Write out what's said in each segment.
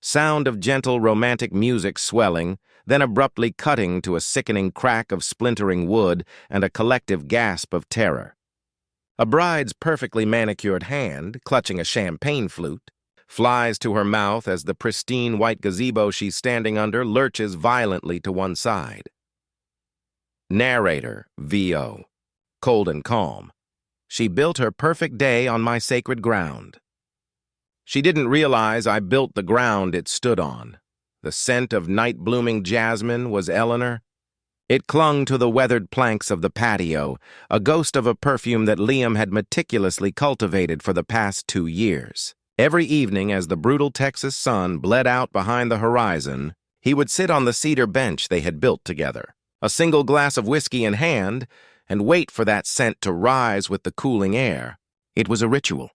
sound of gentle romantic music swelling, then abruptly cutting to a sickening crack of splintering wood and a collective gasp of terror. A bride's perfectly manicured hand, clutching a champagne flute, flies to her mouth as the pristine white gazebo she's standing under lurches violently to one side. Narrator, VO. Cold and calm. She built her perfect day on my sacred ground. She didn't realize I built the ground it stood on. The scent of night-blooming jasmine was Eleanor. It clung to the weathered planks of the patio, a ghost of a perfume that Liam had meticulously cultivated for the past 2 years. Every evening, as the brutal Texas sun bled out behind the horizon, he would sit on the cedar bench they had built together, a single glass of whiskey in hand, and wait for that scent to rise with the cooling air. It was a ritual,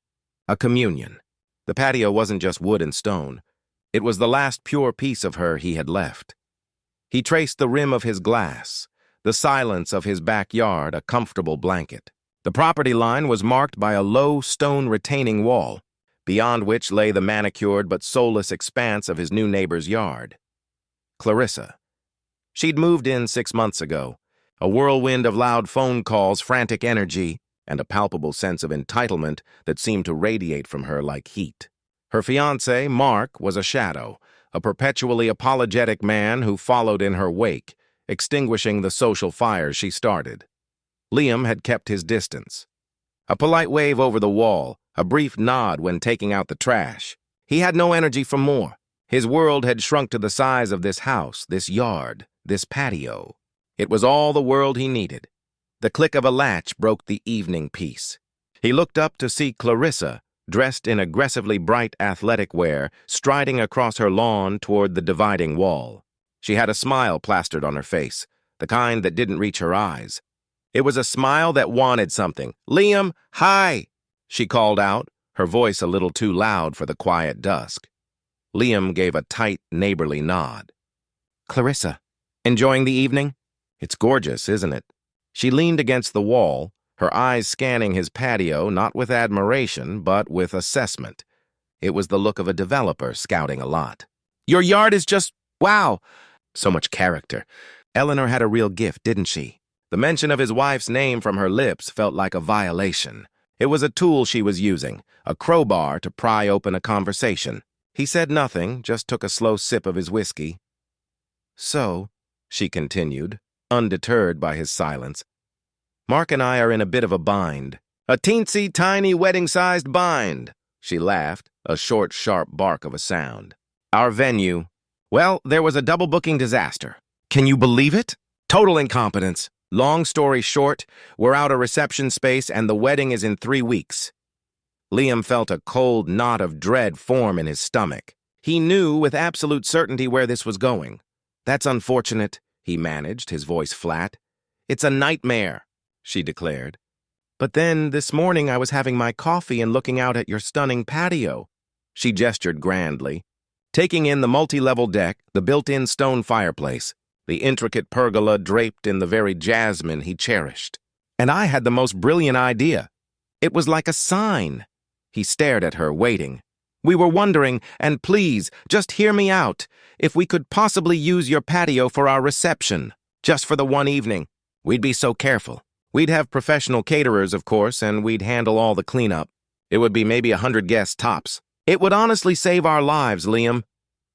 a communion. The patio wasn't just wood and stone. It was the last pure piece of her he had left. He traced the rim of his glass, the silence of his backyard a comfortable blanket. The property line was marked by a low stone retaining wall, beyond which lay the manicured but soulless expanse of his new neighbor's yard. Clarissa. She'd moved in 6 months ago, a whirlwind of loud phone calls, frantic energy, and a palpable sense of entitlement that seemed to radiate from her like heat. Her fiancé, Mark, was a shadow, a perpetually apologetic man who followed in her wake, extinguishing the social fires she started. Liam had kept his distance. A polite wave over the wall, a brief nod when taking out the trash. He had no energy for more. His world had shrunk to the size of this house, this yard, this patio. It was all the world he needed. The click of a latch broke the evening peace. He looked up to see Clarissa, dressed in aggressively bright athletic wear, striding across her lawn toward the dividing wall. She had a smile plastered on her face, the kind that didn't reach her eyes. It was a smile that wanted something. "Liam, hi!" she called out, her voice a little too loud for the quiet dusk. Liam gave a tight, neighborly nod. "Clarissa, enjoying the evening? It's gorgeous, isn't it?" She leaned against the wall, her eyes scanning his patio not with admiration, but with assessment. It was the look of a developer scouting a lot. "Your yard is just, wow!" So much character. Eleanor had a real gift, didn't she? The mention of his wife's name from her lips felt like a violation. It was a tool she was using, a crowbar to pry open a conversation. He said nothing, just took a slow sip of his whiskey. "So," she continued, undeterred by his silence, "Mark and I are in a bit of a bind. A teensy tiny wedding-sized bind," she laughed, a short, sharp bark of a sound. "Our venue. Well, there was a double-booking disaster. Can you believe it? Total incompetence. Long story short, we're out of reception space and the wedding is in 3 weeks. Liam felt a cold knot of dread form in his stomach. He knew with absolute certainty where this was going. "That's unfortunate," he managed, his voice flat. "It's a nightmare," she declared. "But then, this morning I was having my coffee and looking out at your stunning patio." She gestured grandly, taking in the multi-level deck, the built-in stone fireplace, the intricate pergola draped in the very jasmine he cherished. "And I had the most brilliant idea. It was like a sign." He stared at her, waiting. "We were wondering, and please, just hear me out, if we could possibly use your patio for our reception, just for the one evening. We'd be so careful. We'd have professional caterers, of course, and we'd handle all the cleanup. It would be maybe 100 guests tops. It would honestly save our lives, Liam."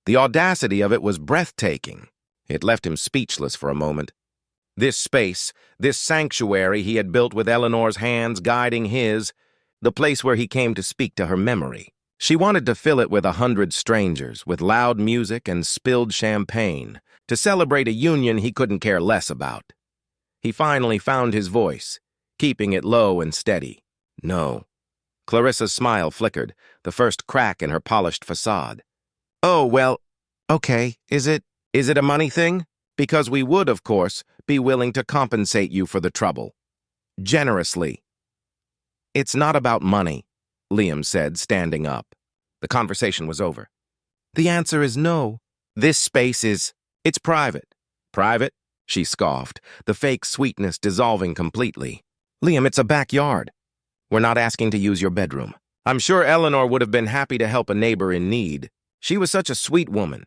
The audacity of it was breathtaking. It left him speechless for a moment. This space, this sanctuary he had built with Eleanor's hands guiding his, the place where he came to speak to her memory. She wanted to fill it with 100 strangers, with loud music and spilled champagne, to celebrate a union he couldn't care less about. He finally found his voice, keeping it low and steady. "No." Clarissa's smile flickered, the first crack in her polished facade. "Oh, well, okay, is it a money thing? Because we would, of course, be willing to compensate you for the trouble. Generously." "It's not about money," Liam said, standing up. The conversation was over. "The answer is no. This space it's private." "Private?" she scoffed, the fake sweetness dissolving completely. "Liam, it's a backyard. We're not asking to use your bedroom. I'm sure Eleanor would have been happy to help a neighbor in need." She was such a sweet woman.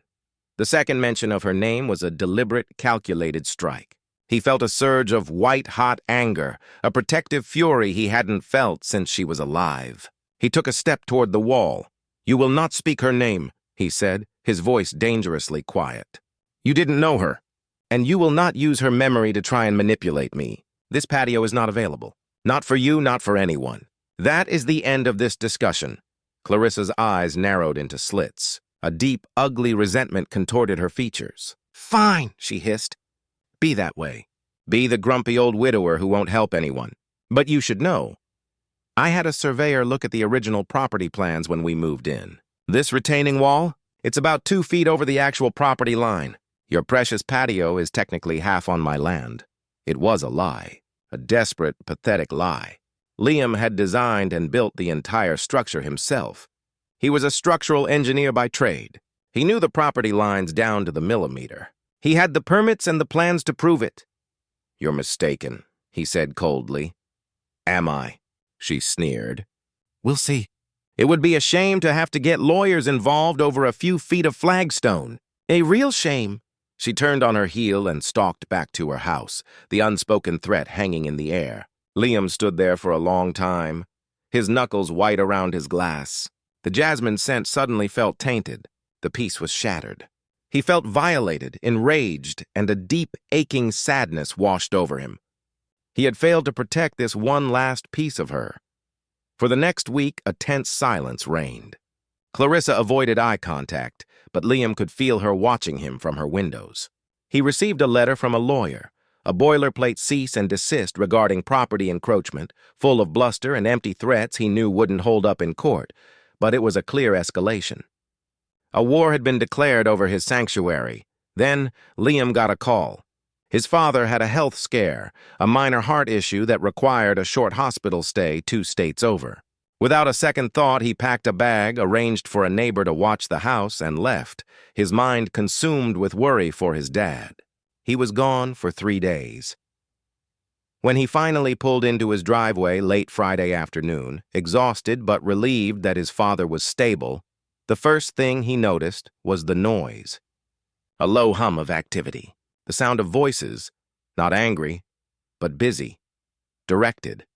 The second mention of her name was a deliberate, calculated strike. He felt a surge of white-hot anger, a protective fury he hadn't felt since she was alive. He took a step toward the wall. "You will not speak her name," he said, his voice dangerously quiet. "You didn't know her, and you will not use her memory to try and manipulate me. This patio is not available. Not for you, not for anyone. That is the end of this discussion." Clarissa's eyes narrowed into slits. A deep, ugly resentment contorted her features. "Fine," she hissed. "Be that way. Be the grumpy old widower who won't help anyone. But you should know, I had a surveyor look at the original property plans when we moved in. This retaining wall, it's about 2 feet over the actual property line. Your precious patio is technically half on my land." It was a lie. A desperate, pathetic lie. Liam had designed and built the entire structure himself. He was a structural engineer by trade. He knew the property lines down to the millimeter. He had the permits and the plans to prove it. "You're mistaken," he said coldly. "Am I?" she sneered. "We'll see. It would be a shame to have to get lawyers involved over a few feet of flagstone. A real shame." She turned on her heel and stalked back to her house, the unspoken threat hanging in the air. Liam stood there for a long time, his knuckles white around his glass. The jasmine scent suddenly felt tainted. The peace was shattered. He felt violated, enraged, and a deep, aching sadness washed over him. He had failed to protect this one last piece of her. For the next week, a tense silence reigned. Clarissa avoided eye contact, but Liam could feel her watching him from her windows. He received a letter from a lawyer, a boilerplate cease and desist regarding property encroachment, full of bluster and empty threats he knew wouldn't hold up in court, but it was a clear escalation. A war had been declared over his sanctuary. Then Liam got a call. His father had a health scare, a minor heart issue that required a short hospital stay 2 states over. Without a second thought, he packed a bag, arranged for a neighbor to watch the house, and left, his mind consumed with worry for his dad. He was gone for 3 days. When he finally pulled into his driveway late Friday afternoon, exhausted but relieved that his father was stable, the first thing he noticed was the noise. A low hum of activity, the sound of voices, not angry, but busy, directed.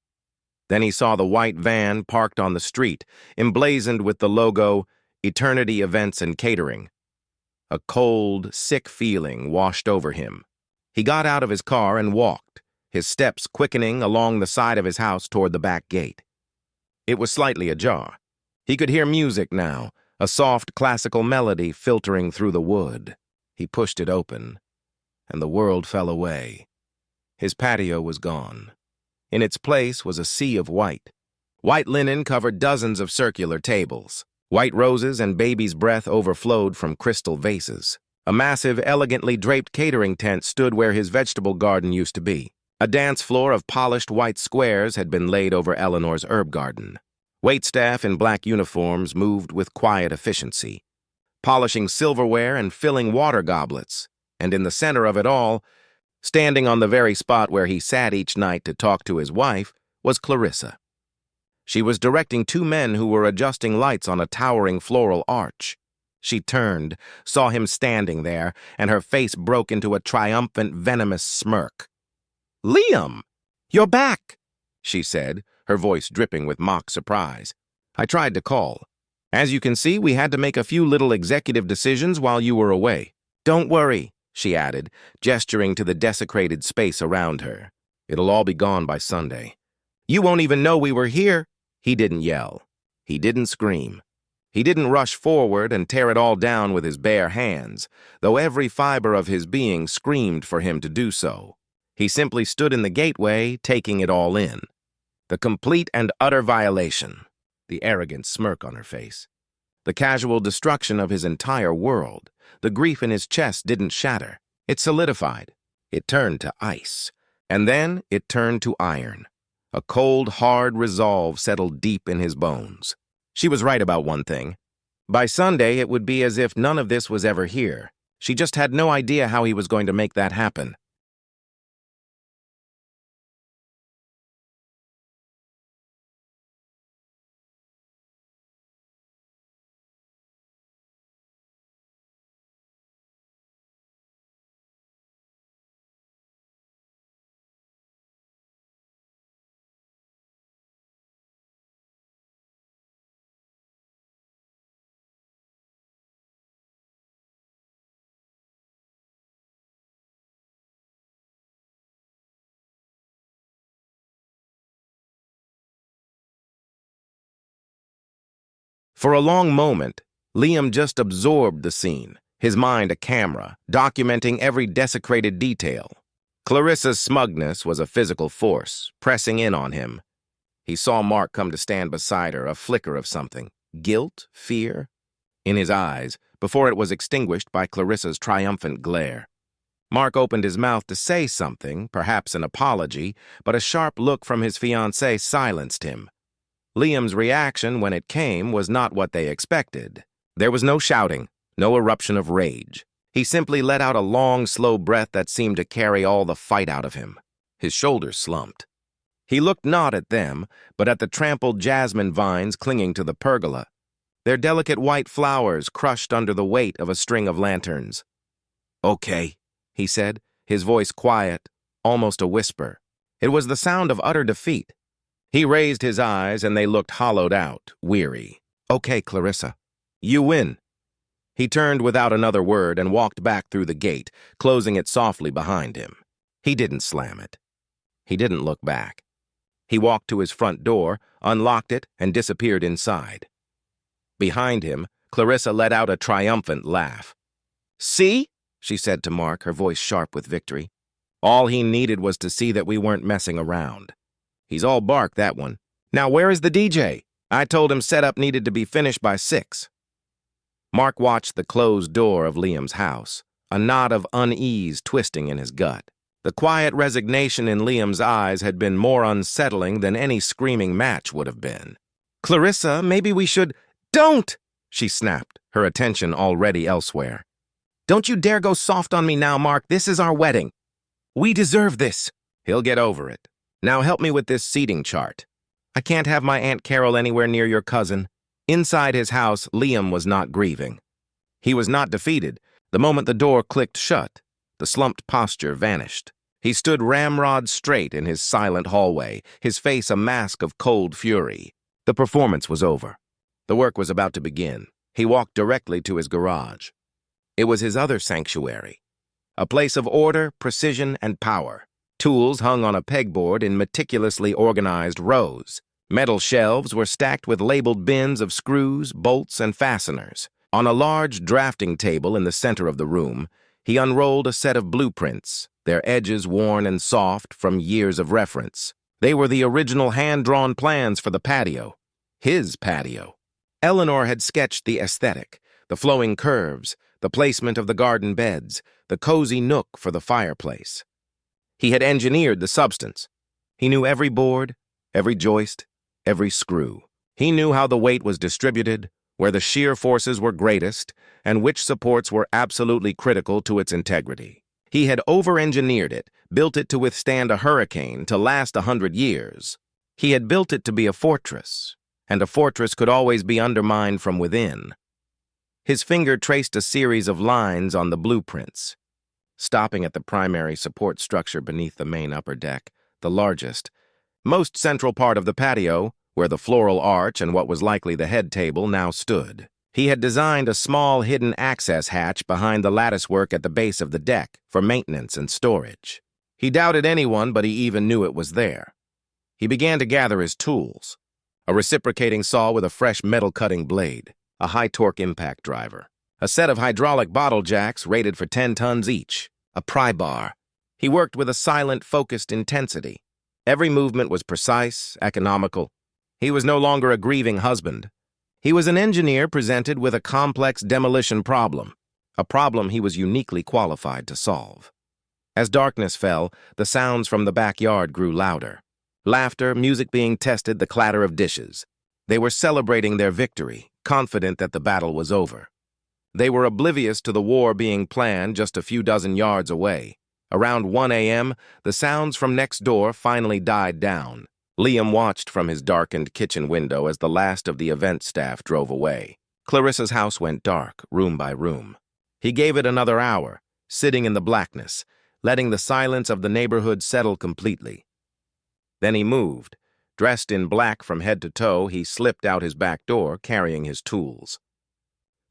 Then he saw the white van parked on the street, emblazoned with the logo, Eternity Events and Catering. A cold, sick feeling washed over him. He got out of his car and walked, his steps quickening along the side of his house toward the back gate. It was slightly ajar. He could hear music now, a soft classical melody filtering through the wood. He pushed it open, and the world fell away. His patio was gone. In its place was a sea of white. White linen covered dozens of circular tables. White roses and baby's breath overflowed from crystal vases. A massive, elegantly draped catering tent stood where his vegetable garden used to be. A dance floor of polished white squares had been laid over Eleanor's herb garden. Waitstaff in black uniforms moved with quiet efficiency, polishing silverware and filling water goblets, and in the center of it all, standing on the very spot where he sat each night to talk to his wife, was Clarissa. She was directing 2 men who were adjusting lights on a towering floral arch. She turned, saw him standing there, and her face broke into a triumphant, venomous smirk. "Liam, you're back," she said, her voice dripping with mock surprise. "I tried to call. As you can see, we had to make a few little executive decisions while you were away. Don't worry," she added, gesturing to the desecrated space around her. "It'll all be gone by Sunday. You won't even know we were here." He didn't yell. He didn't scream. He didn't rush forward and tear it all down with his bare hands, though every fiber of his being screamed for him to do so. He simply stood in the gateway, taking it all in. The complete and utter violation, the arrogant smirk on her face, the casual destruction of his entire world. The grief in his chest didn't shatter. It solidified. It turned to ice. And then it turned to iron. A cold, hard resolve settled deep in his bones. She was right about one thing. By Sunday, it would be as if none of this was ever here. She just had no idea how he was going to make that happen. For a long moment, Liam just absorbed the scene, his mind a camera, documenting every desecrated detail. Clarissa's smugness was a physical force, pressing in on him. He saw Mark come to stand beside her, a flicker of something, guilt, fear, in his eyes, before it was extinguished by Clarissa's triumphant glare. Mark opened his mouth to say something, perhaps an apology, but a sharp look from his fiancée silenced him. Liam's reaction, when it came, was not what they expected. There was no shouting, no eruption of rage. He simply let out a long, slow breath that seemed to carry all the fight out of him. His shoulders slumped. He looked not at them, but at the trampled jasmine vines clinging to the pergola, their delicate white flowers crushed under the weight of a string of lanterns. "Okay," he said, his voice quiet, almost a whisper. It was the sound of utter defeat. He raised his eyes, and they looked hollowed out, weary. "Okay, Clarissa. You win." He turned without another word and walked back through the gate, closing it softly behind him. He didn't slam it. He didn't look back. He walked to his front door, unlocked it, and disappeared inside. Behind him, Clarissa let out a triumphant laugh. "See?" she said to Mark, her voice sharp with victory. "All he needed was to see that we weren't messing around. He's all bark, that one. Now where is the DJ? I told him setup needed to be finished by 6. Mark watched the closed door of Liam's house, a knot of unease twisting in his gut. The quiet resignation in Liam's eyes had been more unsettling than any screaming match would have been. "Clarissa, maybe we should—" "Don't!" she snapped, her attention already elsewhere. "Don't you dare go soft on me now, Mark. This is our wedding. We deserve this." "He'll get over it. Now help me with this seating chart. I can't have my Aunt Carol anywhere near your cousin." Inside his house, Liam was not grieving. He was not defeated. The moment the door clicked shut, the slumped posture vanished. He stood ramrod straight in his silent hallway, his face a mask of cold fury. The performance was over. The work was about to begin. He walked directly to his garage. It was his other sanctuary, a place of order, precision, and power. Tools hung on a pegboard in meticulously organized rows. Metal shelves were stacked with labeled bins of screws, bolts, and fasteners. On a large drafting table in the center of the room, he unrolled a set of blueprints, their edges worn and soft from years of reference. They were the original hand-drawn plans for the patio. His patio. Eleanor had sketched the aesthetic, the flowing curves, the placement of the garden beds, the cozy nook for the fireplace. He had engineered the substance. He knew every board, every joist, every screw. He knew how the weight was distributed, where the shear forces were greatest, and which supports were absolutely critical to its integrity. He had over-engineered it, built it to withstand a hurricane, to last 100 years. He had built it to be a fortress, and a fortress could always be undermined from within. His finger traced a series of lines on the blueprints, stopping at the primary support structure beneath the main upper deck, the largest, most central part of the patio, where the floral arch and what was likely the head table now stood. He had designed a small hidden access hatch behind the latticework at the base of the deck for maintenance and storage. He doubted anyone, but he even knew it was there. He began to gather his tools. A reciprocating saw with a fresh metal-cutting blade, a high-torque impact driver, a set of hydraulic bottle jacks rated for 10 tons each, a pry bar. He worked with a silent, focused intensity. Every movement was precise, economical. He was no longer a grieving husband. He was an engineer presented with a complex demolition problem, a problem he was uniquely qualified to solve. As darkness fell, the sounds from the backyard grew louder. Laughter, music being tested, the clatter of dishes. They were celebrating their victory, confident that the battle was over. They were oblivious to the war being planned just a few dozen yards away. Around 1 a.m., the sounds from next door finally died down. Liam watched from his darkened kitchen window as the last of the event staff drove away. Clarissa's house went dark, room by room. He gave it another hour, sitting in the blackness, letting the silence of the neighborhood settle completely. Then he moved. Dressed in black from head to toe, he slipped out his back door, carrying his tools.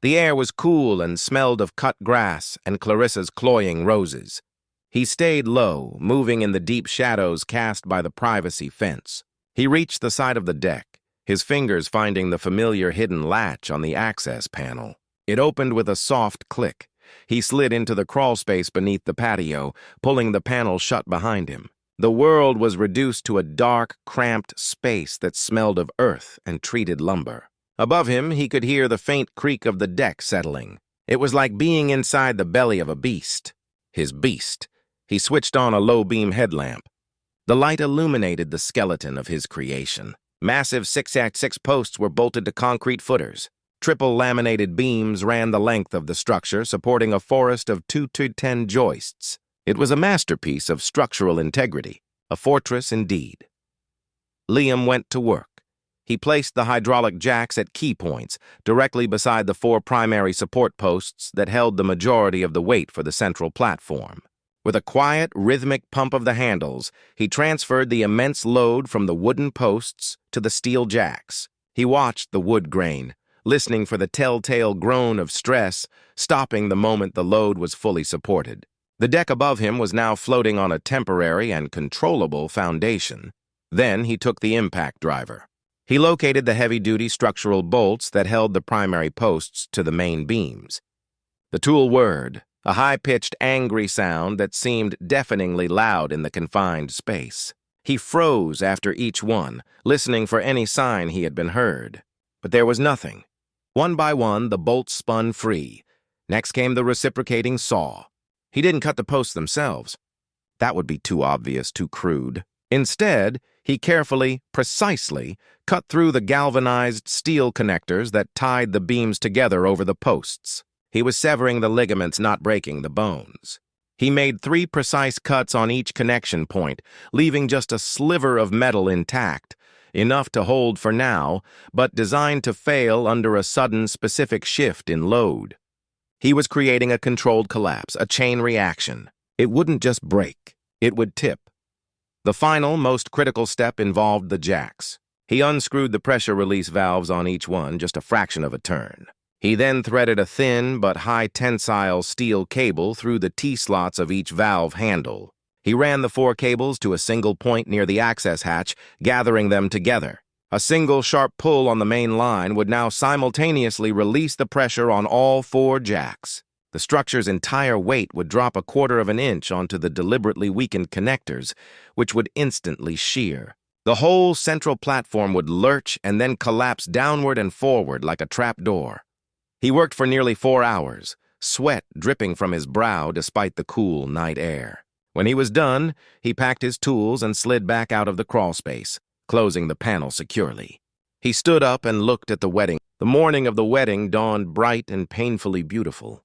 The air was cool and smelled of cut grass and Clarissa's cloying roses. He stayed low, moving in the deep shadows cast by the privacy fence. He reached the side of the deck, his fingers finding the familiar hidden latch on the access panel. It opened with a soft click. He slid into the crawlspace beneath the patio, pulling the panel shut behind him. The world was reduced to a dark, cramped space that smelled of earth and treated lumber. Above him, he could hear the faint creak of the deck settling. It was like being inside the belly of a beast. His beast. He switched on a low-beam headlamp. The light illuminated the skeleton of his creation. Massive 6x6 posts were bolted to concrete footers. Triple laminated beams ran the length of the structure, supporting a forest of 2-10 joists. It was a masterpiece of structural integrity, a fortress indeed. Liam went to work. He placed the hydraulic jacks at key points, directly beside the 4 primary support posts that held the majority of the weight for the central platform. With a quiet, rhythmic pump of the handles, he transferred the immense load from the wooden posts to the steel jacks. He watched the wood grain, listening for the telltale groan of stress, stopping the moment the load was fully supported. The deck above him was now floating on a temporary and controllable foundation. Then he took the impact driver. He located the heavy-duty structural bolts that held the primary posts to the main beams. The tool whirred, a high-pitched, angry sound that seemed deafeningly loud in the confined space. He froze after each one, listening for any sign he had been heard. But there was nothing. One by one, the bolts spun free. Next came the reciprocating saw. He didn't cut the posts themselves. That would be too obvious, too crude. Instead, he carefully, precisely, cut through the galvanized steel connectors that tied the beams together over the posts. He was severing the ligaments, not breaking the bones. He made 3 precise cuts on each connection point, leaving just a sliver of metal intact, enough to hold for now, but designed to fail under a sudden specific shift in load. He was creating a controlled collapse, a chain reaction. It wouldn't just break, it would tip. The final, most critical step involved the jacks. He unscrewed the pressure release valves on each one, just a fraction of a turn. He then threaded a thin but high-tensile steel cable through the T-slots of each valve handle. He ran the 4 cables to a single point near the access hatch, gathering them together. A single sharp pull on the main line would now simultaneously release the pressure on all 4 jacks. The structure's entire weight would drop a quarter of an inch onto the deliberately weakened connectors, which would instantly shear. The whole central platform would lurch and then collapse downward and forward like a trapdoor. He worked for nearly 4 hours, sweat dripping from his brow despite the cool night air. When he was done, he packed his tools and slid back out of the crawlspace, closing the panel securely. He stood up and looked at the wedding. The morning of the wedding dawned bright and painfully beautiful.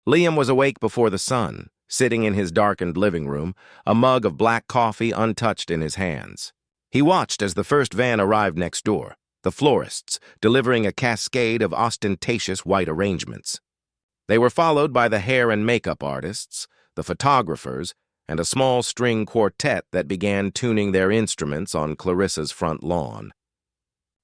Liam was awake before the sun, sitting in his darkened living room, a mug of black coffee untouched in his hands. He watched as the first van arrived next door, the florists, delivering a cascade of ostentatious white arrangements. They were followed by the hair and makeup artists, the photographers, and a small string quartet that began tuning their instruments on Clarissa's front lawn.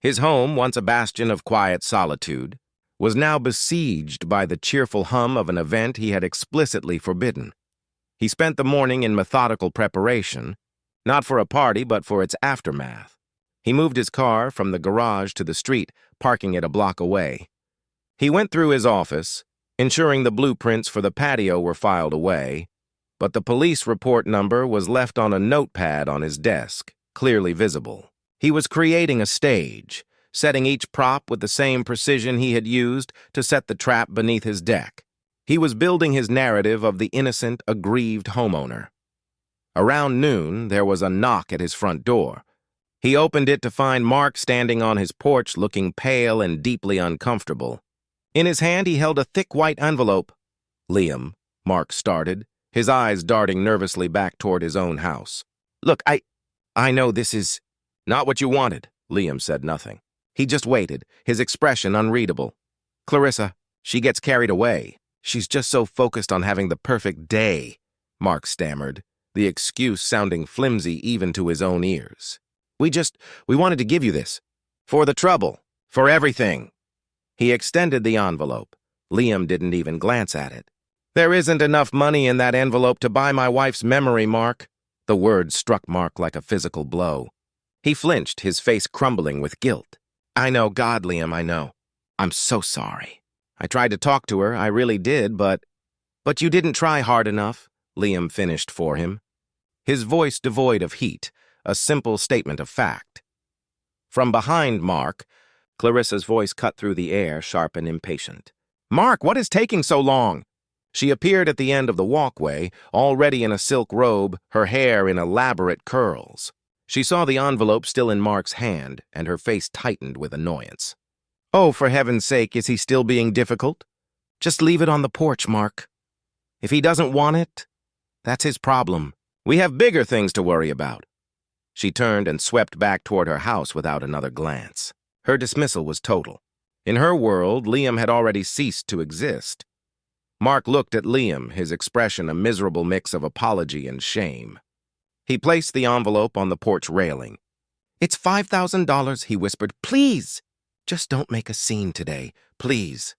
His home, once a bastion of quiet solitude, was now besieged by the cheerful hum of an event he had explicitly forbidden. He spent the morning in methodical preparation, not for a party but for its aftermath. He moved his car from the garage to the street, parking it a block away. He went through his office, ensuring the blueprints for the patio were filed away, but the police report number was left on a notepad on his desk, clearly visible. He was creating a stage, setting each prop with the same precision he had used to set the trap beneath his deck. He was building his narrative of the innocent, aggrieved homeowner. Around noon, there was a knock at his front door. He opened it to find Mark standing on his porch looking pale and deeply uncomfortable. In his hand, he held a thick white envelope. "Liam," Mark started, his eyes darting nervously back toward his own house. "Look, I know this is not what you wanted." Liam said nothing. He just waited, his expression unreadable. "Clarissa, she gets carried away. She's just so focused on having the perfect day," Mark stammered, the excuse sounding flimsy even to his own ears. We wanted to give you this. For the trouble. For everything." He extended the envelope. Liam didn't even glance at it. "There isn't enough money in that envelope to buy my wife's memory, Mark." The word struck Mark like a physical blow. He flinched, his face crumbling with guilt. I know, God, Liam, I know. I'm so sorry. I tried to talk to her, I really did, but you didn't try hard enough, Liam finished for him. His voice devoid of heat, a simple statement of fact. From behind Mark, Clarissa's voice cut through the air, sharp and impatient. Mark, what is taking so long? She appeared at the end of the walkway, already in a silk robe, her hair in elaborate curls. She saw the envelope still in Mark's hand, and her face tightened with annoyance. Oh, for heaven's sake, is he still being difficult? Just leave it on the porch, Mark. If he doesn't want it, that's his problem. We have bigger things to worry about. She turned and swept back toward her house without another glance. Her dismissal was total. In her world, Liam had already ceased to exist. Mark looked at Liam, his expression a miserable mix of apology and shame. He placed the envelope on the porch railing. It's $5,000, he whispered. Please, just don't make a scene today, please.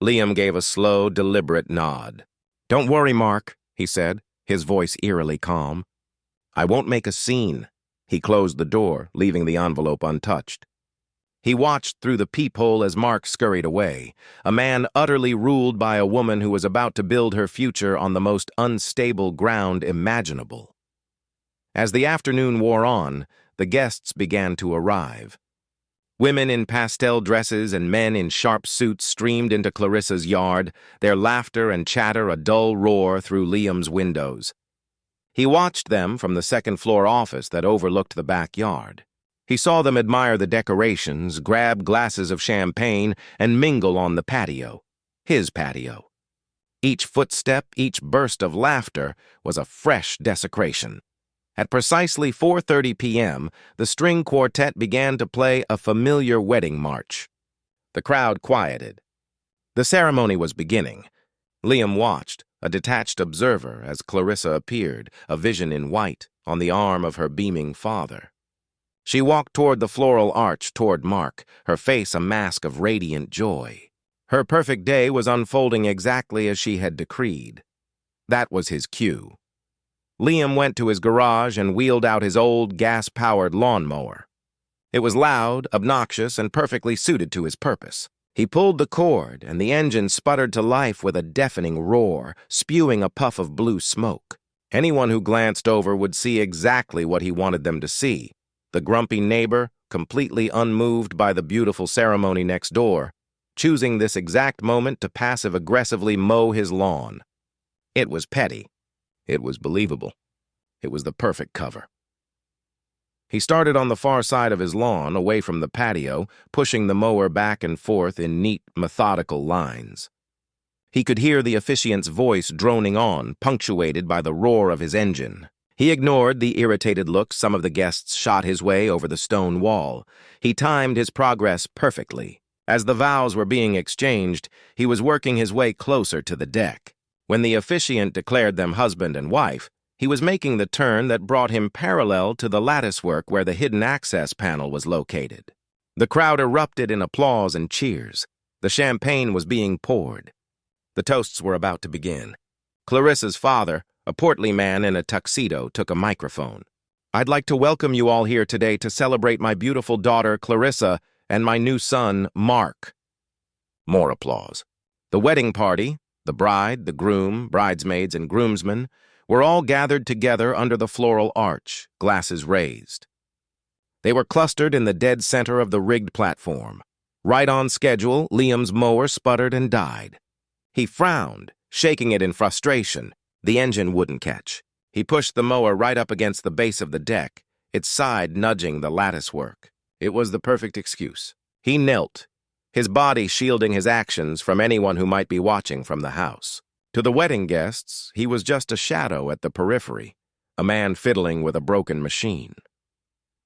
Liam gave a slow, deliberate nod. Don't worry, Mark, he said, his voice eerily calm. I won't make a scene. He closed the door, leaving the envelope untouched. He watched through the peephole as Mark scurried away, a man utterly ruled by a woman who was about to build her future on the most unstable ground imaginable. As the afternoon wore on, the guests began to arrive. Women in pastel dresses and men in sharp suits streamed into Clarissa's yard, their laughter and chatter a dull roar through Liam's windows. He watched them from the second-floor office that overlooked the backyard. He saw them admire the decorations, grab glasses of champagne, and mingle on the patio, his patio. Each footstep, each burst of laughter was a fresh desecration. At precisely 4:30 p.m., the string quartet began to play a familiar wedding march. The crowd quieted. The ceremony was beginning. Liam watched, a detached observer, as Clarissa appeared, a vision in white, on the arm of her beaming father. She walked toward the floral arch toward Mark, her face a mask of radiant joy. Her perfect day was unfolding exactly as she had decreed. That was his cue. Liam went to his garage and wheeled out his old gas-powered lawnmower. It was loud, obnoxious, and perfectly suited to his purpose. He pulled the cord, and the engine sputtered to life with a deafening roar, spewing a puff of blue smoke. Anyone who glanced over would see exactly what he wanted them to see. The grumpy neighbor, completely unmoved by the beautiful ceremony next door, choosing this exact moment to passive-aggressively mow his lawn. It was petty. It was believable. It was the perfect cover. He started on the far side of his lawn, away from the patio, pushing the mower back and forth in neat, methodical lines. He could hear the officiant's voice droning on, punctuated by the roar of his engine. He ignored the irritated looks some of the guests shot his way over the stone wall. He timed his progress perfectly. As the vows were being exchanged, he was working his way closer to the deck. When the officiant declared them husband and wife, he was making the turn that brought him parallel to the latticework where the hidden access panel was located. The crowd erupted in applause and cheers. The champagne was being poured. The toasts were about to begin. Clarissa's father, a portly man in a tuxedo, took a microphone. I'd like to welcome you all here today to celebrate my beautiful daughter, Clarissa, and my new son, Mark. More applause. The wedding party, the bride, the groom, bridesmaids, and groomsmen, were all gathered together under the floral arch, glasses raised. They were clustered in the dead center of the rigged platform. Right on schedule, Liam's mower sputtered and died. He frowned, shaking it in frustration. The engine wouldn't catch. He pushed the mower right up against the base of the deck, its side nudging the latticework. It was the perfect excuse. He knelt, his body shielding his actions from anyone who might be watching from the house. To the wedding guests, he was just a shadow at the periphery, a man fiddling with a broken machine.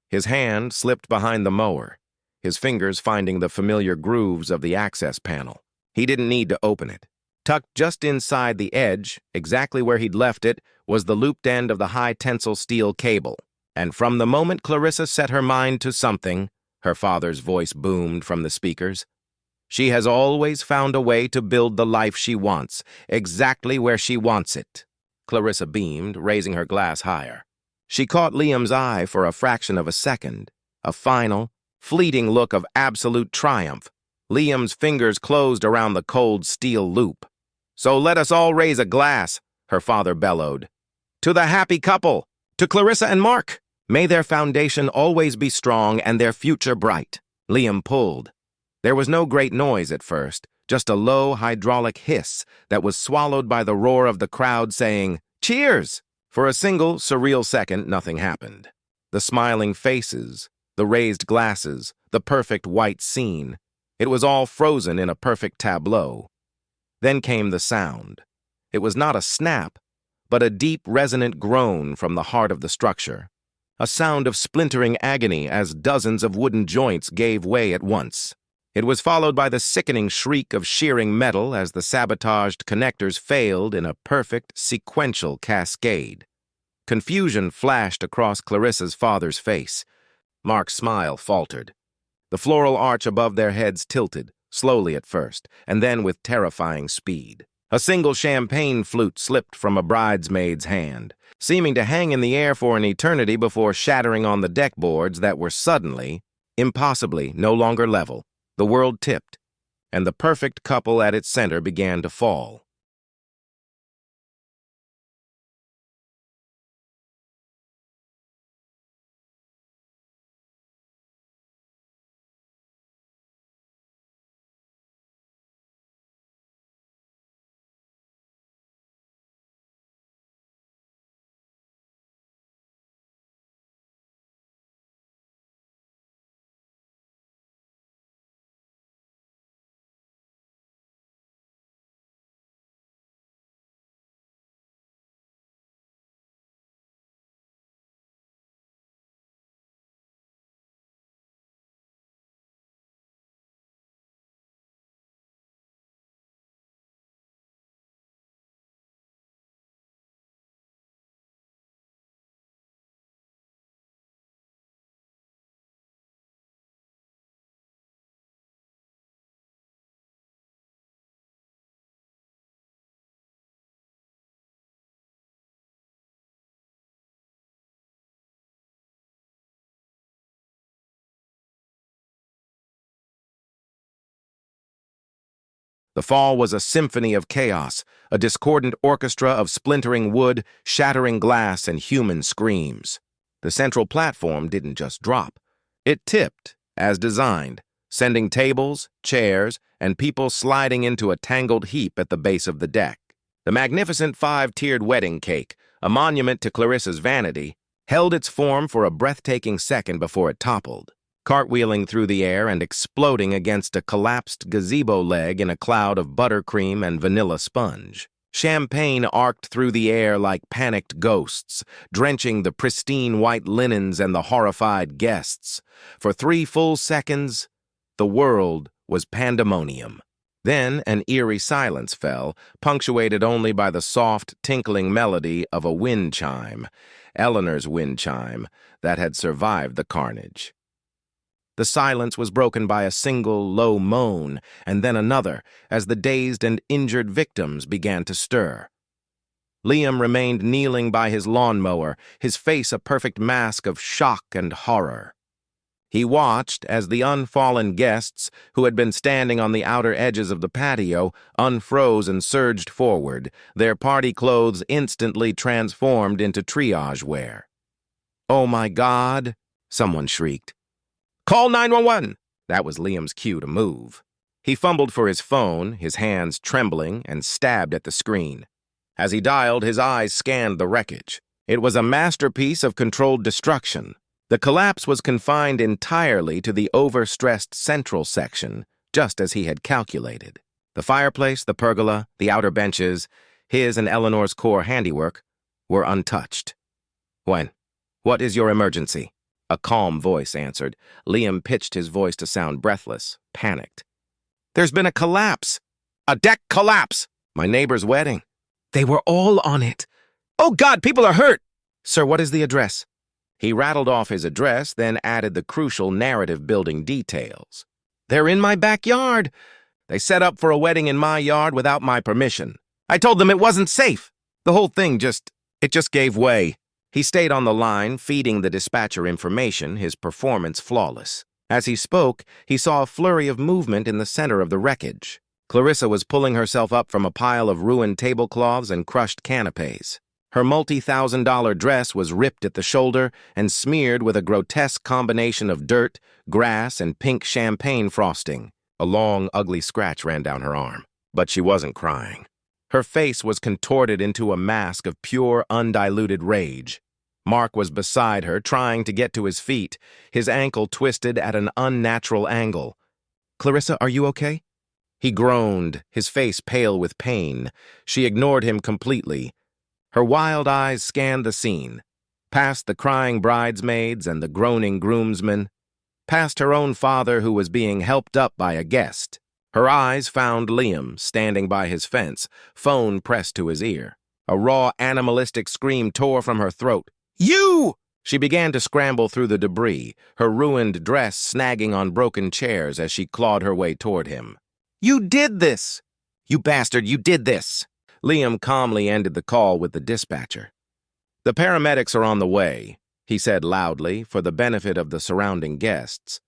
His hand slipped behind the mower, his fingers finding the familiar grooves of the access panel. He didn't need to open it. Tucked just inside the edge, exactly where he'd left it, was the looped end of the high-tensile steel cable. And from the moment Clarissa set her mind to something, her father's voice boomed from the speakers, she has always found a way to build the life she wants, exactly where she wants it. Clarissa beamed, raising her glass higher. She caught Liam's eye for a fraction of a second, a final, fleeting look of absolute triumph. Liam's fingers closed around the cold steel loop. "So let us all raise a glass," her father bellowed. "To the happy couple, to Clarissa and Mark. May their foundation always be strong and their future bright." Liam pulled. There was no great noise at first, just a low hydraulic hiss that was swallowed by the roar of the crowd saying, "Cheers!" For a single, surreal second, nothing happened. The smiling faces, the raised glasses, the perfect white scene. It was all frozen in a perfect tableau. Then came the sound. It was not a snap, but a deep, resonant groan from the heart of the structure. A sound of splintering agony as dozens of wooden joints gave way at once. It was followed by the sickening shriek of shearing metal as the sabotaged connectors failed in a perfect, sequential cascade. Confusion flashed across Clarissa's father's face. Mark's smile faltered. The floral arch above their heads tilted, slowly at first, and then with terrifying speed. A single champagne flute slipped from a bridesmaid's hand, seeming to hang in the air for an eternity before shattering on the deck boards that were suddenly, impossibly, no longer level. The world tipped, and the perfect couple at its center began to fall. The fall was a symphony of chaos, a discordant orchestra of splintering wood, shattering glass, and human screams. The central platform didn't just drop. It tipped, as designed, sending tables, chairs, and people sliding into a tangled heap at the base of the deck. The magnificent five-tiered wedding cake, a monument to Clarissa's vanity, held its form for a breathtaking second before it toppled, cartwheeling through the air and exploding against a collapsed gazebo leg in a cloud of buttercream and vanilla sponge. Champagne arced through the air like panicked ghosts, drenching the pristine white linens and the horrified guests. For 3 full seconds, the world was pandemonium. Then an eerie silence fell, punctuated only by the soft, tinkling melody of a wind chime, Eleanor's wind chime, that had survived the carnage. The silence was broken by a single low moan, and then another, as the dazed and injured victims began to stir. Liam remained kneeling by his lawnmower, his face a perfect mask of shock and horror. He watched as the unfallen guests, who had been standing on the outer edges of the patio, unfroze and surged forward, their party clothes instantly transformed into triage wear. "Oh my God!" someone shrieked. "Call 911!" That was Liam's cue to move. He fumbled for his phone, his hands trembling, and stabbed at the screen. As he dialed, his eyes scanned the wreckage. It was a masterpiece of controlled destruction. The collapse was confined entirely to the overstressed central section, just as he had calculated. The fireplace, the pergola, the outer benches, his and Eleanor's core handiwork, were untouched. What is your emergency?" A calm voice answered. Liam pitched his voice to sound breathless, panicked. "There's been a collapse! A deck collapse! My neighbor's wedding. They were all on it. Oh God, people are hurt! Sir, what is the address?" He rattled off his address, then added the crucial narrative-building details. "They're in my backyard. They set up for a wedding in my yard without my permission. I told them it wasn't safe. The whole thing just gave way." He stayed on the line, feeding the dispatcher information, his performance flawless. As he spoke, he saw a flurry of movement in the center of the wreckage. Clarissa was pulling herself up from a pile of ruined tablecloths and crushed canapes. Her multi-thousand-dollar dress was ripped at the shoulder and smeared with a grotesque combination of dirt, grass, and pink champagne frosting. A long, ugly scratch ran down her arm, but she wasn't crying. Her face was contorted into a mask of pure, undiluted rage. Mark was beside her, trying to get to his feet, his ankle twisted at an unnatural angle. "Clarissa, are you okay?" He groaned, his face pale with pain. She ignored him completely. Her wild eyes scanned the scene, past the crying bridesmaids and the groaning groomsmen, past her own father who was being helped up by a guest. Her eyes found Liam, standing by his fence, phone pressed to his ear. A raw, animalistic scream tore from her throat. "You!" She began to scramble through the debris, her ruined dress snagging on broken chairs as she clawed her way toward him. "You did this! You bastard, you did this!" Liam calmly ended the call with the dispatcher. "The paramedics are on the way," he said loudly, for the benefit of the surrounding guests.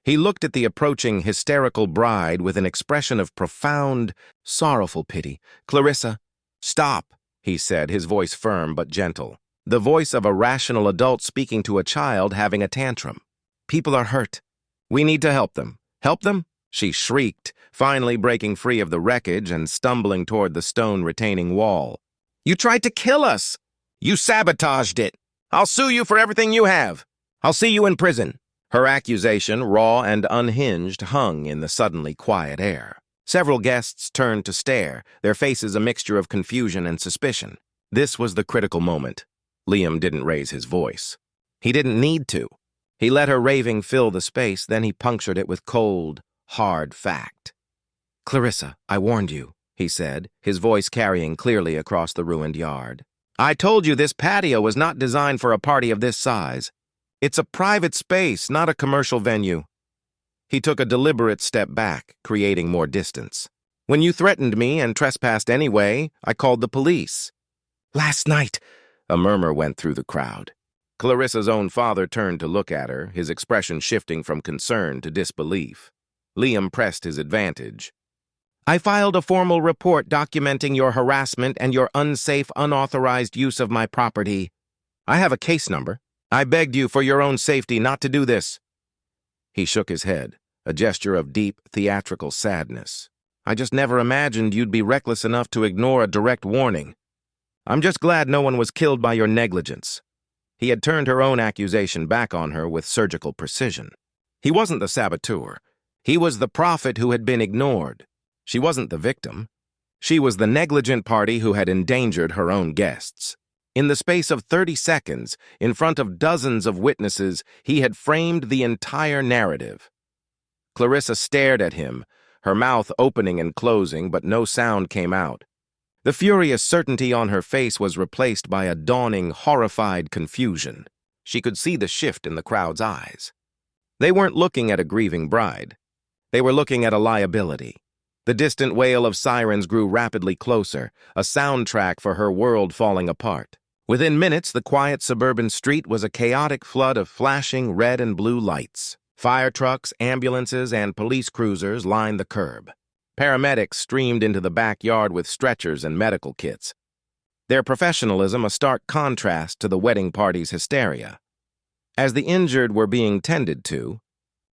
He looked at the approaching hysterical bride with an expression of profound, sorrowful pity. "Clarissa, stop," he said, his voice firm but gentle. The voice of a rational adult speaking to a child having a tantrum. "People are hurt. We need to help them." "Help them?" she shrieked, finally breaking free of the wreckage and stumbling toward the stone retaining wall. "You tried to kill us! You sabotaged it! I'll sue you for everything you have! I'll see you in prison!" Her accusation, raw and unhinged, hung in the suddenly quiet air. Several guests turned to stare, their faces a mixture of confusion and suspicion. This was the critical moment. Liam didn't raise his voice. He didn't need to. He let her raving fill the space, then he punctured it with cold, hard fact. "Clarissa, I warned you," he said, his voice carrying clearly across the ruined yard. "I told you this patio was not designed for a party of this size. It's a private space, not a commercial venue." He took a deliberate step back, creating more distance. "When you threatened me and trespassed anyway, I called the police." "Last night," a murmur went through the crowd. Clarissa's own father turned to look at her, his expression shifting from concern to disbelief. Liam pressed his advantage. "I filed a formal report documenting your harassment and your unsafe, unauthorized use of my property. I have a case number. I begged you for your own safety not to do this." He shook his head, a gesture of deep, theatrical sadness. "I just never imagined you'd be reckless enough to ignore a direct warning. I'm just glad no one was killed by your negligence." He had turned her own accusation back on her with surgical precision. He wasn't the saboteur. He was the prophet who had been ignored. She wasn't the victim. She was the negligent party who had endangered her own guests. In the space of 30 seconds, in front of dozens of witnesses, he had framed the entire narrative. Clarissa stared at him, her mouth opening and closing, but no sound came out. The furious certainty on her face was replaced by a dawning, horrified confusion. She could see the shift in the crowd's eyes. They weren't looking at a grieving bride. They were looking at a liability. The distant wail of sirens grew rapidly closer, a soundtrack for her world falling apart. Within minutes, the quiet suburban street was a chaotic flood of flashing red and blue lights. Fire trucks, ambulances, and police cruisers lined the curb. Paramedics streamed into the backyard with stretchers and medical kits, their professionalism a stark contrast to the wedding party's hysteria. As the injured were being tended to,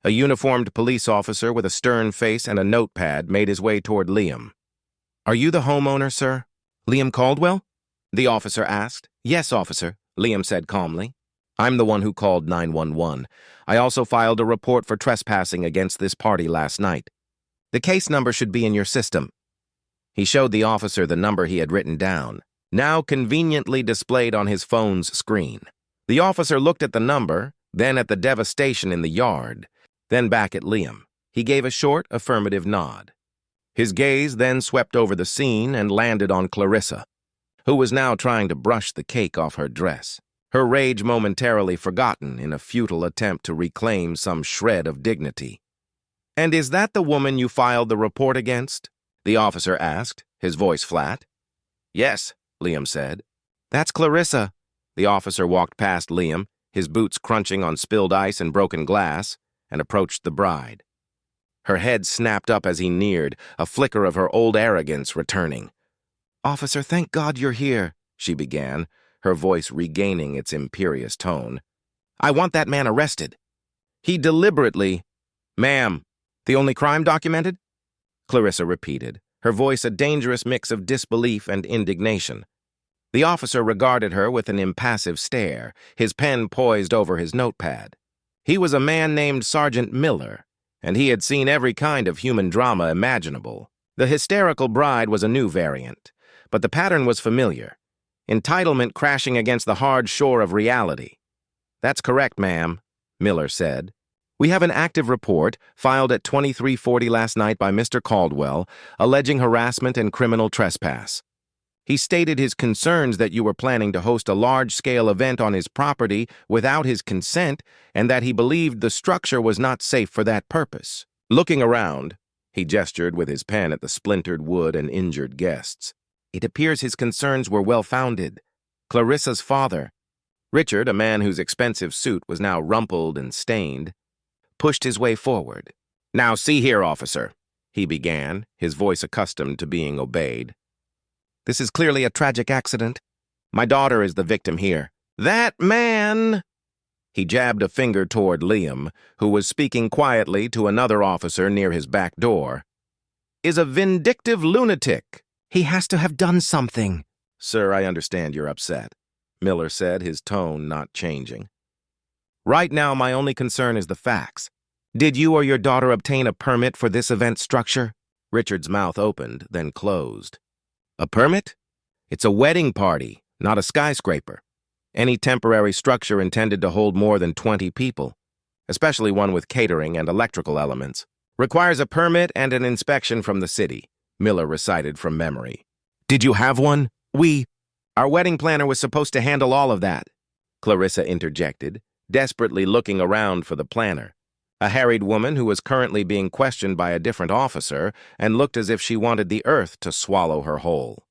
a uniformed police officer with a stern face and a notepad made his way toward Liam. "Are you the homeowner, sir?" "Liam Caldwell?" the officer asked. "Yes, officer," Liam said calmly. "I'm the one who called 911. I also filed a report for trespassing against this party last night. The case number should be in your system." He showed the officer the number he had written down, now conveniently displayed on his phone's screen. The officer looked at the number, then at the devastation in the yard, then back at Liam. He gave a short, affirmative nod. His gaze then swept over the scene and landed on Clarissa, who was now trying to brush the cake off her dress, her rage momentarily forgotten in a futile attempt to reclaim some shred of dignity. "And is that the woman you filed the report against?" the officer asked, his voice flat. "Yes," Liam said. "That's Clarissa." The officer walked past Liam, his boots crunching on spilled ice and broken glass. and approached the bride. Her head snapped up as he neared, a flicker of her old arrogance returning. "Officer, thank God you're here," she began, her voice regaining its imperious tone. "I want that man arrested. He deliberately—" "Ma'am, the only crime documented?" Clarissa repeated, her voice a dangerous mix of disbelief and indignation. The officer regarded her with an impassive stare, his pen poised over his notepad. He was a man named Sergeant Miller, and he had seen every kind of human drama imaginable. The hysterical bride was a new variant, but the pattern was familiar. Entitlement crashing against the hard shore of reality. "That's correct, ma'am," Miller said. "We have an active report filed at 2340 last night by Mr. Caldwell alleging harassment and criminal trespass. He stated his concerns that you were planning to host a large-scale event on his property without his consent and that he believed the structure was not safe for that purpose." Looking around, he gestured with his pen at the splintered wood and injured guests. "It appears his concerns were well-founded. Clarissa's father," Richard, a man whose expensive suit was now rumpled and stained, pushed his way forward. "Now see here, officer," he began, his voice accustomed to being obeyed. "This is clearly a tragic accident. My daughter is the victim here." "That man," he jabbed a finger toward Liam, who was speaking quietly to another officer near his back door, "is a vindictive lunatic. He has to have done something." "Sir, I understand you're upset," Miller said, his tone not changing. "Right now, my only concern is the facts. Did you or your daughter obtain a permit for this event structure?" Richard's mouth opened, then closed. "A permit? It's a wedding party, not a skyscraper. Any temporary structure intended to hold more than 20 people, especially one with catering and electrical elements, requires a permit and an inspection from the city," Miller recited from memory. "Did you have one?" Our wedding planner was supposed to handle all of that," Clarissa interjected, desperately looking around for the planner, a harried woman who was currently being questioned by a different officer and looked as if she wanted the earth to swallow her whole.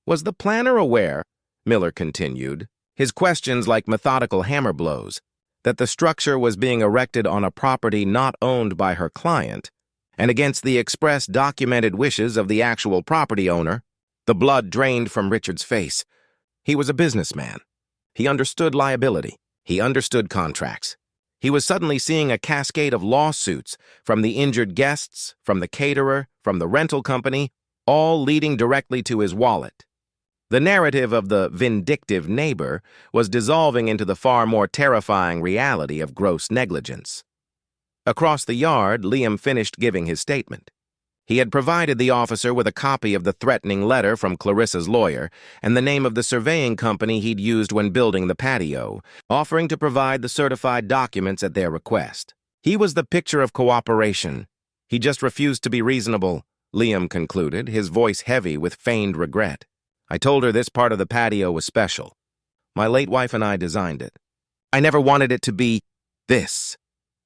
"Was the planner aware," Miller continued, his questions like methodical hammer blows, "that the structure was being erected on a property not owned by her client and against the express documented wishes of the actual property owner?" The blood drained from Richard's face. He was a businessman. He understood liability. He understood contracts. He was suddenly seeing a cascade of lawsuits from the injured guests, from the caterer, from the rental company, all leading directly to his wallet. The narrative of the vindictive neighbor was dissolving into the far more terrifying reality of gross negligence. Across the yard, Liam finished giving his statement. He had provided the officer with a copy of the threatening letter from Clarissa's lawyer and the name of the surveying company he'd used when building the patio, offering to provide the certified documents at their request. He was the picture of cooperation. He just refused to be reasonable, Liam concluded, his voice heavy with feigned regret. "I told her this part of the patio was special. My late wife and I designed it. I never wanted it to be this."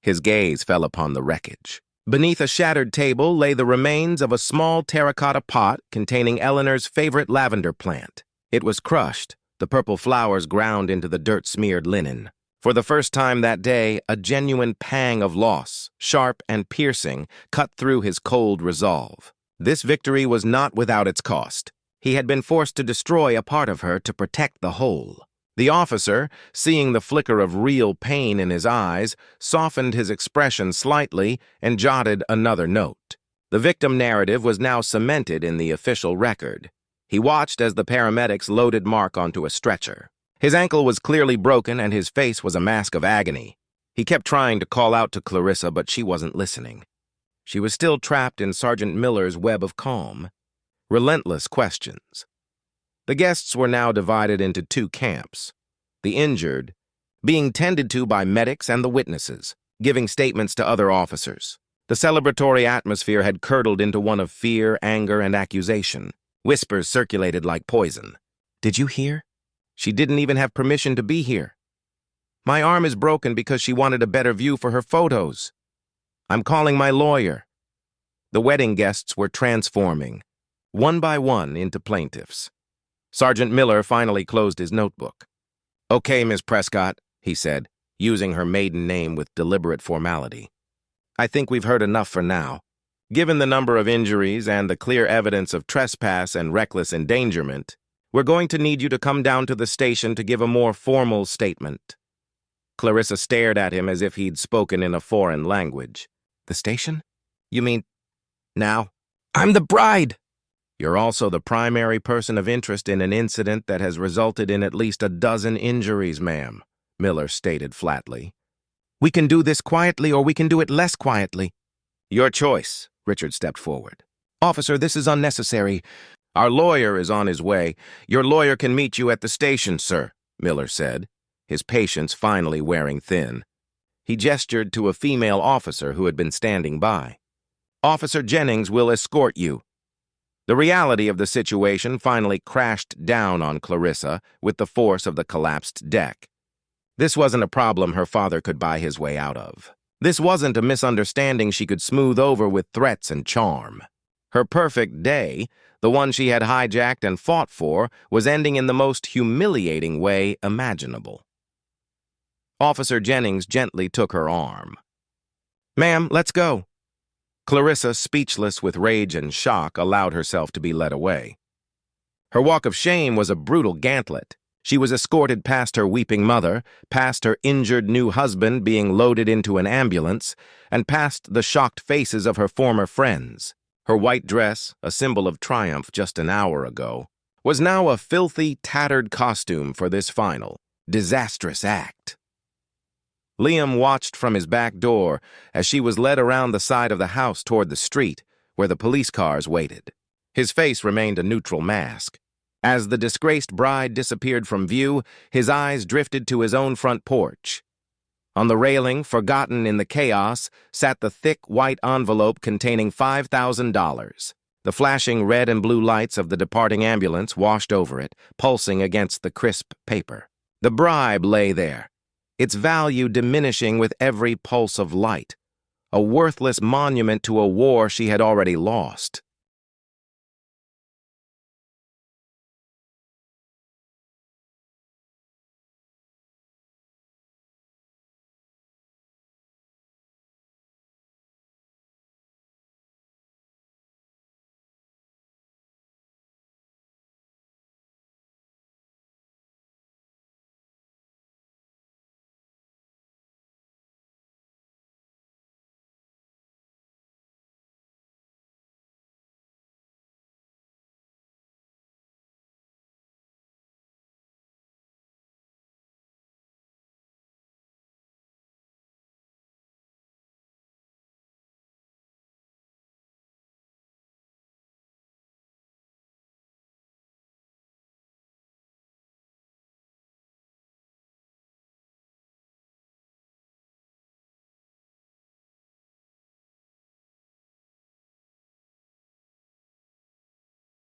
His gaze fell upon the wreckage. Beneath a shattered table lay the remains of a small terracotta pot containing Eleanor's favorite lavender plant. It was crushed, the purple flowers ground into the dirt-smeared linen. For the first time that day, a genuine pang of loss, sharp and piercing, cut through his cold resolve. This victory was not without its cost. He had been forced to destroy a part of her to protect the whole. The officer, seeing the flicker of real pain in his eyes, softened his expression slightly and jotted another note. The victim narrative was now cemented in the official record. He watched as the paramedics loaded Mark onto a stretcher. His ankle was clearly broken and his face was a mask of agony. He kept trying to call out to Clarissa, but she wasn't listening. She was still trapped in Sergeant Miller's web of calm. Relentless questions. The guests were now divided into two camps. The injured, being tended to by medics and the witnesses, giving statements to other officers. The celebratory atmosphere had curdled into one of fear, anger, and accusation. Whispers circulated like poison. "Did you hear? She didn't even have permission to be here. My arm is broken because she wanted a better view for her photos. I'm calling my lawyer." The wedding guests were transforming, one by one, into plaintiffs. Sergeant Miller finally closed his notebook. "Okay, Miss Prescott," he said, using her maiden name with deliberate formality. I think we've heard enough for now. Given the number of injuries and the clear evidence of trespass and reckless endangerment, we're going to need you to come down to the station to give a more formal statement." Clarissa stared at him as if he'd spoken in a foreign language. "The station? You mean now? I'm the bride!" "You're also the primary person of interest in an incident that has resulted in at least a dozen injuries, ma'am," Miller stated flatly. "We can do this quietly or we can do it less quietly." "Your choice," Richard stepped forward. "Officer, this is unnecessary." "Our lawyer is on his way. Your lawyer can meet you at the station, sir," Miller said, his patience finally wearing thin. He gestured to a female officer who had been standing by. "Officer Jennings will escort you." The reality of the situation finally crashed down on Clarissa with the force of the collapsed deck. This wasn't a problem her father could buy his way out of. This wasn't a misunderstanding she could smooth over with threats and charm. Her perfect day, the one she had hijacked and fought for, was ending in the most humiliating way imaginable. Officer Jennings gently took her arm. "Ma'am, let's go." Clarissa, speechless with rage and shock, allowed herself to be led away. Her walk of shame was a brutal gauntlet. She was escorted past her weeping mother, past her injured new husband being loaded into an ambulance, and past the shocked faces of her former friends. Her white dress, a symbol of triumph just an hour ago, was now a filthy, tattered costume for this final, disastrous act. Liam watched from his back door as she was led around the side of the house toward the street, where the police cars waited. His face remained a neutral mask. As the disgraced bride disappeared from view, his eyes drifted to his own front porch. On the railing, forgotten in the chaos, sat the thick white envelope containing $5,000. The flashing red and blue lights of the departing ambulance washed over it, pulsing against the crisp paper. The bribe lay there, its value diminishing with every pulse of light, a worthless monument to a war she had already lost.